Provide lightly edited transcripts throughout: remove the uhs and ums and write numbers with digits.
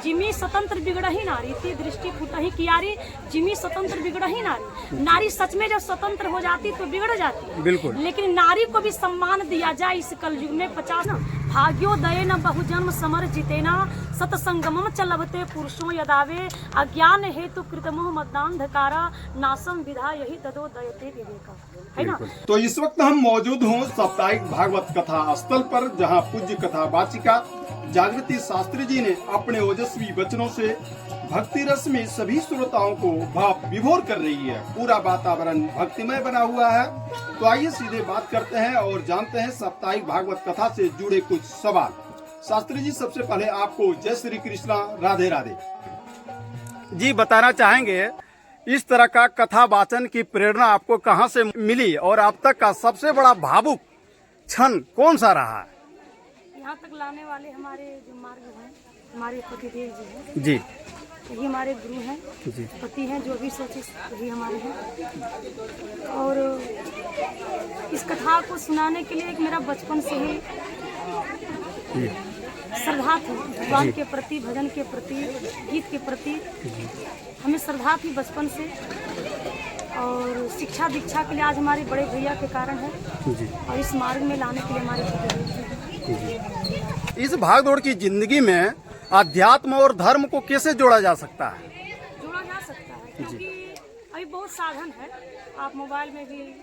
Jimmy स्वतंत्र बिगड़ही नारी ती दृष्टि फुटही कियारी, जिमी स्वतंत्र बिगड़ही नारी। नारी सच में जब स्वतंत्र हो जाती तो बिगड़ जाती, बिल्कुल। लेकिन नारी को भी सम्मान दिया जाए इस कलयुग में। 50 भाग्योदय न बहुजन्म समर जितेना, सतसंगमम च लभते पुरुषों यदावे, अज्ञान हेतु कृतमोह मदांधकारा, नासम विधा यही तदो दयते विवेका, है ना। तो इस वक्त हम मौजूद हों साप्ताहिक भागवत कथा स्थल पर, जहां पूज्य कथा वाचिका जागृति शास्त्री जी ने अपने ओजस्वी वचनों से भक्ति रस में सभी श्रोताओं को भाव विभोर कर रही है। पूरा वातावरण भक्तिमय बना हुआ है। तो आइए सीधे बात करते हैं और जानते हैं साप्ताहिक भागवत कथा से जुड़े कुछ सवाल। शास्त्री जी, सबसे पहले आपको जय श्री कृष्णा, राधे राधे। जी, बताना चाहेंगे इस तरह का कथा वाचन की प्रेरणा आपको कहाँ से मिली और अब तक का सबसे बड़ा भावुक क्षण कौन सा रहा है? यहाँ तक लाने वाले हमारे जो मार्ग हैं, हमारे पतिदेव जी हैं जी, यही हमारे गुरु हैं, जी, पति हैं, जो भी सोचे वही हमारे हैं। और इस कथा को सुनाने के लिए एक मेरा बचपन से ही जी, श्रद्धा थी भगवान के प्रति, भजन के प्रति, गीत के प्रति हमें श्रद्धा थी बचपन से। और शिक्षा दीक्षा के लिए आज हमारे बड़े भैया के कारण है, जी। और इस मार्ग में लाने के लिए हमारे पतिदेव जी हैं। इस भागदौड़ की जिंदगी में अध्यात्म और धर्म को कैसे जोड़ा जा सकता है? जोड़ा जा सकता है, क्योंकि अभी बहुत साधन है। आप मोबाइल में भी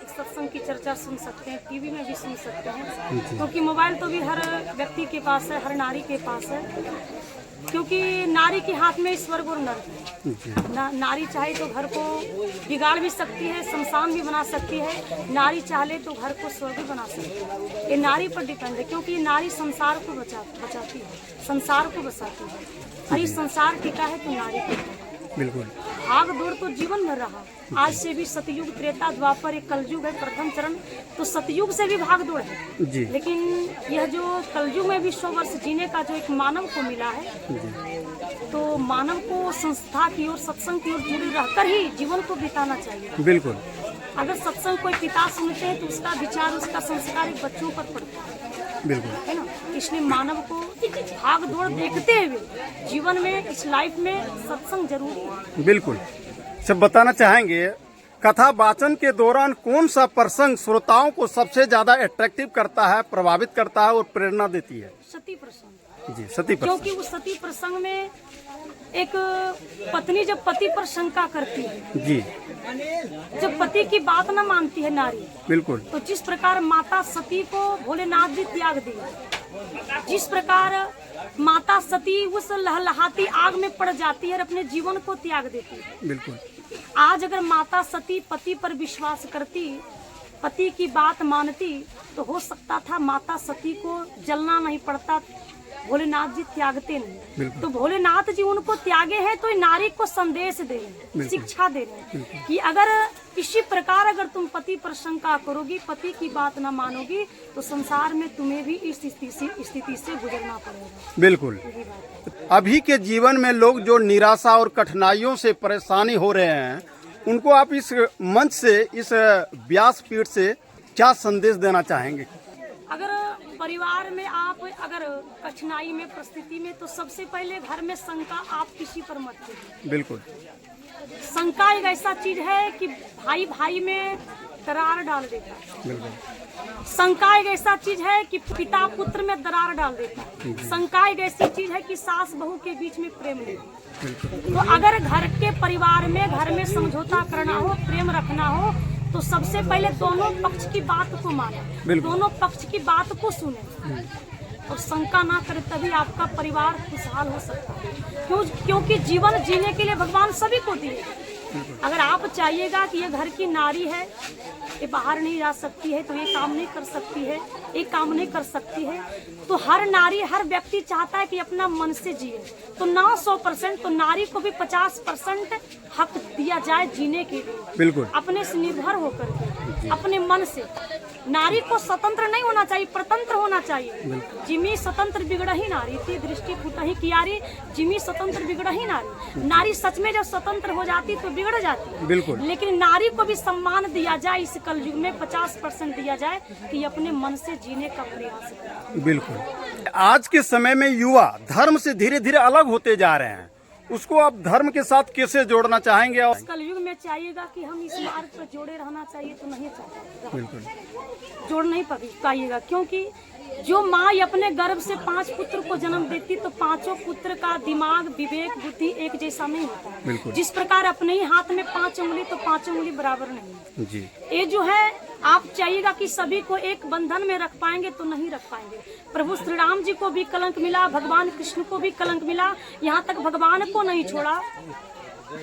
सत्संग की चर्चा सुन सकते हैं, टीवी में भी सुन सकते हैं, क्योंकि मोबाइल तो भी हर व्यक्ति के पास है, हर नारी के पास है। क्योंकि नारी के हाथ में स्वर्ग और नरक है। नारी चाहे तो घर को बिगाड़ भी सकती है, शमशान भी बना सकती है। नारी चाहे तो घर को स्वर्ग भी बना सकती है। ये नारी पर डिपेंड है, क्योंकि ये नारी संसार को बचाती है, संसार को बचाती है। और इस संसार की क्या है तो नारी की है। बिल्कुल। भाग दौड़ तो जीवन भर रहा, आज से भी सतयुग, त्रेता, द्वापर, एक कलयुग है प्रथम चरण, तो सतयुग से भी भाग दौड़ है जी। लेकिन यह जो कलयुग में भी 100 वर्ष जीने का जो एक मानव को मिला है जी। तो मानव को संस्था की ओर, सत्संग की ओर जुड़े रहकर ही जीवन को बिताना चाहिए। बिल्कुल। अगर सत्संग कोई पिता सुनते हैं तो उसका विचार, उसका संस्कार एक बच्चों पर पड़ता है, बिल्कुल, है ना। इसलिए मानव को भाग दौड़ देखते हुए जीवन में, इस लाइफ में सत्संग जरूरी है। बिल्कुल। सब बताना चाहेंगे कथा वाचन के दौरान कौन सा प्रसंग श्रोताओं को सबसे ज्यादा अट्रैक्टिव करता है, प्रभावित करता है और प्रेरणा देती है? सती प्रसंग। जी, सती प्रसंग। क्योंकि उस सती प्रसंग में एक पत्नी जब पति पर शंका करती है, जी, जब पति की बात न मानती है नारी, बिल्कुल, तो जिस प्रकार माता सती को भोलेनाथ जी त्याग दिए, जिस प्रकार माता सती उस लहलहाती आग में पड़ जाती है और अपने जीवन को त्याग देती है। बिल्कुल। आज अगर माता सती पति पर विश्वास करती, पति की बात मानती, तो हो सकता था माता सती को जलना नहीं पड़ता। भोलेनाथ जी त्यागते नहीं, तो भोलेनाथ जी उनको त्यागे हैं तो नारी को संदेश दे रहे हैं, शिक्षा दे रहे हैं कि अगर इसी प्रकार अगर तुम पति पर शंका करोगी, पति की बात न मानोगी, तो संसार में तुम्हें भी इस स्थिति से गुजरना पड़ेगा। बिल्कुल। अभी के जीवन में लोग जो निराशा और कठिनाइयों से परेशानी हो रहे हैं, उनको आप इस मंच से, इस व्यासपीठ से क्या संदेश देना चाहेंगे? अगर परिवार में आप अगर कठिनाई में, परिस्थिति में, तो सबसे पहले घर में शंका आप किसी पर मत कीजिए। बिल्कुल। शंका एक ऐसा चीज है कि भाई भाई में दरार डाल देता है। बिल्कुल। शंका एक ऐसा चीज है कि पिता पुत्र में दरार डाल देता है। शंका एक ऐसी चीज है कि सास बहू के बीच में प्रेम नहीं। तो अगर घर के परिवार में, घर में समझौता करना हो, प्रेम रखना हो, तो सबसे पहले दोनों पक्ष की बात को माने, दोनों पक्ष की बात को सुने और शंका ना करे, तभी आपका परिवार खुशहाल हो सकता है। क्योंकि जीवन जीने के लिए भगवान सभी को दिए। अगर आप चाहिएगा कि ये घर की नारी है, ये बाहर नहीं जा सकती है, तो ये काम नहीं कर सकती है, ये काम नहीं कर सकती है, तो हर नारी, हर व्यक्ति चाहता है कि अपना मन से जिए। तो ना 100%, तो नारी को भी 50% हक दिया जाए जीने के लिए। बिल्कुल। अपने से निर्भर होकर के, अपने मन से। नारी को स्वतंत्र नहीं होना चाहिए, परतंत्र होना चाहिए। जिमी स्वतंत्र बिगड़ही नारी ती दृष्टि फुटही कियारी, जिमी स्वतंत्र बिगड़ही नारी। नारी सच में जब स्वतंत्र हो जाती तो बिगड़ जाती, बिल्कुल। लेकिन नारी को भी सम्मान दिया जाए इस कलयुग में, 50% दिया जाए कि अपने मन से जीने का प्रयास करें। बिल्कुल। आज के समय में युवा धर्म से धीरे धीरे अलग होते जा रहे हैं, उसको आप धर्म के साथ कैसे जोड़ना चाहेंगे? और इस कलयुग में चाहिएगा कि हम इस मार्ग पर जोड़े रहना चाहिए तो नहीं चाहता, बिल्कुल जोड़ नहीं पाइएगा, क्योंकि जो माँ अपने गर्भ से 5 पुत्र को जन्म देती तो 5 पुत्र का दिमाग, विवेक, बुद्धि एक जैसा नहीं होता। बिल्कुल। जिस प्रकार अपने ही हाथ में 5 उंगली तो 5 उंगली बराबर नहीं है जी। ये जो है आप चाहिएगा कि सभी को एक बंधन में रख पाएंगे तो नहीं रख पाएंगे। प्रभु श्री राम जी को भी कलंक मिला, भगवान कृष्ण को भी कलंक मिला, यहाँ तक भगवान को नहीं छोड़ा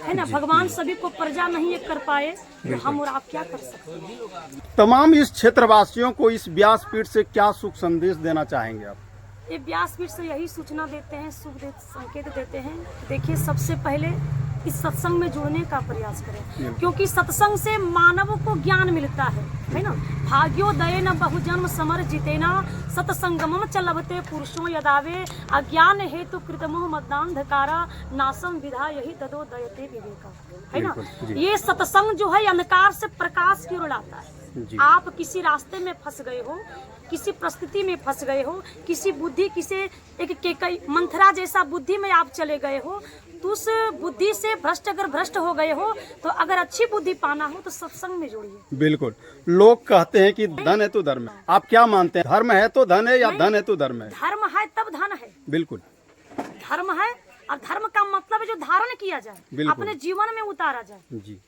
है ना। भगवान सभी को प्रजा नहीं एक कर पाए तो हम और आप क्या कर सकते हैं। तमाम इस क्षेत्रवासियों को इस व्यासपीठ से क्या शुभ संदेश देना चाहेंगे आप? ये व्यासपीठ से यही सूचना देते हैं, शुभ संकेत देते हैं। देखिए, सबसे पहले इस सत्संग में जुड़ने का प्रयास करें, क्योंकि सत्संग से मानव को ज्ञान मिलता है ना। भाग्योदय न बहुजन्म समर जितेना, सत्संगमम च लभते पुरुषों यदावे, अज्ञान हेतु कृतमोह मद्दांधकारा, नासम विधा यही तदो दयते विवेका, है ना। ये सत्संग जो है अंधकार से प्रकाश की ओर लाता है। आप किसी रास्ते में फंस गए हो, किसी परिस्थिति में फंस गए हो, किसी बुद्धि, किसी एक मंथरा जैसा बुद्धि में आप चले गए हो, तो उस बुद्धि से अगर भ्रष्ट हो गए हो तो अगर अच्छी बुद्धि पाना हो तो सत्संग में जुड़िए। बिल्कुल। लोग कहते हैं कि धन है तो धर्म है, आप क्या मानते हैं? धर्म है तो धन है या धन है तो धर्म है? धर्म है तब धन है। बिल्कुल। धर्म है और धर्म का मतलब है जो धारण किया जाए, अपने जीवन में उतारा जाए। जी।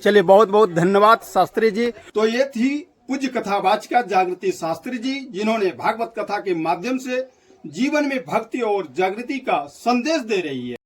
चलिए, बहुत बहुत धन्यवाद शास्त्री जी। तो ये थी पूज्य कथावाचिका जागृति शास्त्री जी, जिन्होंने भागवत कथा के माध्यम से जीवन में भक्ति और जागृति का संदेश दे रही है।